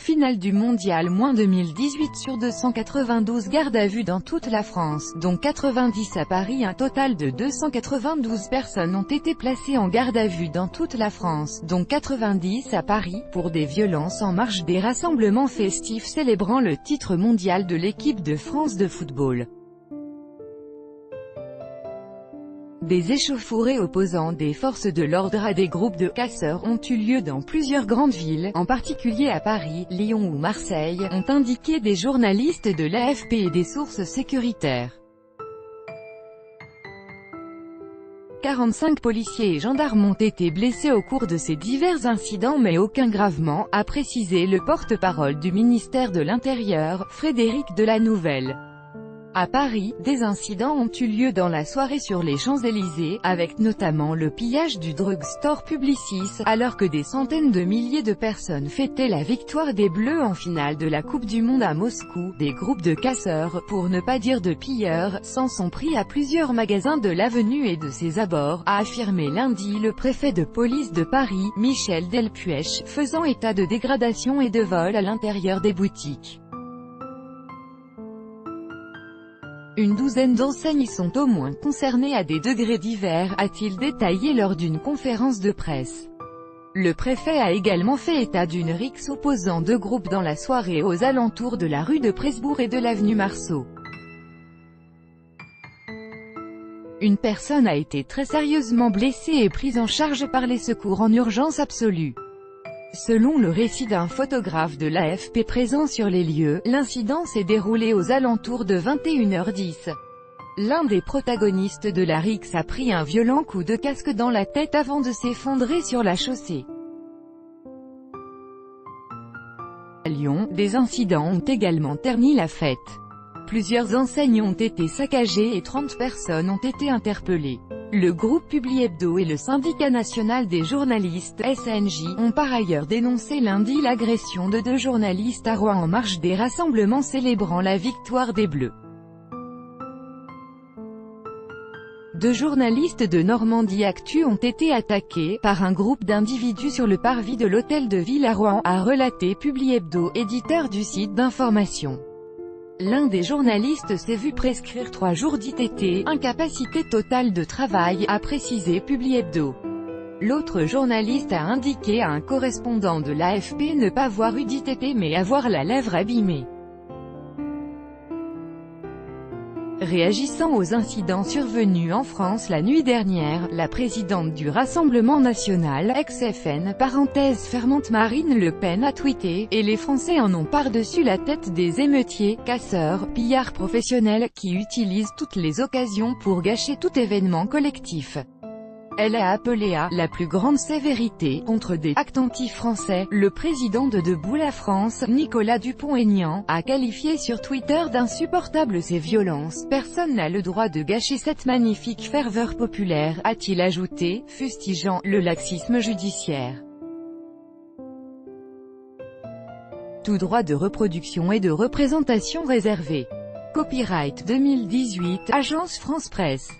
Finale du mondial -2018 sur 292 gardes à vue dans toute la France, dont 90 à Paris. Un total de 292 personnes ont été placées en garde à vue dans toute la France, dont 90 à Paris, pour des violences en marge des rassemblements festifs célébrant le titre mondial de l'équipe de France de football. Des échauffourées opposant des forces de l'ordre à des groupes de casseurs ont eu lieu dans plusieurs grandes villes, en particulier à Paris, Lyon ou Marseille, ont indiqué des journalistes de l'AFP et des sources sécuritaires. 45 policiers et gendarmes ont été blessés au cours de ces divers incidents, mais aucun gravement, a précisé le porte-parole du ministère de l'Intérieur, Frédéric Delanouvelle. À Paris, des incidents ont eu lieu dans la soirée sur les Champs-Élysées, avec notamment le pillage du drugstore Publicis, alors que des centaines de milliers de personnes fêtaient la victoire des Bleus en finale de la Coupe du Monde à Moscou. Des groupes de casseurs, pour ne pas dire de pilleurs, s'en sont pris à plusieurs magasins de l'avenue et de ses abords, a affirmé lundi le préfet de police de Paris, Michel Delpuech, faisant état de dégradation et de vol à l'intérieur des boutiques. Une douzaine d'enseignes sont au moins concernées à des degrés divers, a-t-il détaillé lors d'une conférence de presse. Le préfet a également fait état d'une rixe opposant deux groupes dans la soirée aux alentours de la rue de Presbourg et de l'avenue Marceau. Une personne a été très sérieusement blessée et prise en charge par les secours en urgence absolue. Selon le récit d'un photographe de l'AFP présent sur les lieux, l'incident s'est déroulé aux alentours de 21h10. L'un des protagonistes de la rixe a pris un violent coup de casque dans la tête avant de s'effondrer sur la chaussée. À Lyon, des incidents ont également terni la fête. Plusieurs enseignes ont été saccagées et 30 personnes ont été interpellées. Le groupe Publi Hebdo et le syndicat national des journalistes, SNJ, ont par ailleurs dénoncé lundi l'agression de deux journalistes à Rouen en marge des rassemblements célébrant la victoire des Bleus. Deux journalistes de Normandie Actu ont été attaqués par un groupe d'individus sur le parvis de l'hôtel de ville à Rouen, a relaté Publi Hebdo, éditeur du site d'information. L'un des journalistes s'est vu prescrire 3 jours d'ITT, incapacité totale de travail, a précisé Publi Hebdo. L'autre journaliste a indiqué à un correspondant de l'AFP ne pas avoir eu d'ITT mais avoir la lèvre abîmée. Réagissant aux incidents survenus en France la nuit dernière, la présidente du Rassemblement national, ex-FN, Marine Le Pen a tweeté « Et les Français en ont par-dessus la tête des émeutiers, casseurs, pillards professionnels, qui utilisent toutes les occasions pour gâcher tout événement collectif ». Elle a appelé à « la plus grande sévérité » contre des « actes anti-français ». Le président de Debout la France, Nicolas Dupont-Aignan, a qualifié sur Twitter d'insupportables ces violences. « Personne n'a le droit de gâcher cette magnifique ferveur populaire », a-t-il ajouté, fustigeant le laxisme judiciaire. Tout droit de reproduction et de représentation réservé. Copyright 2018, Agence France Presse.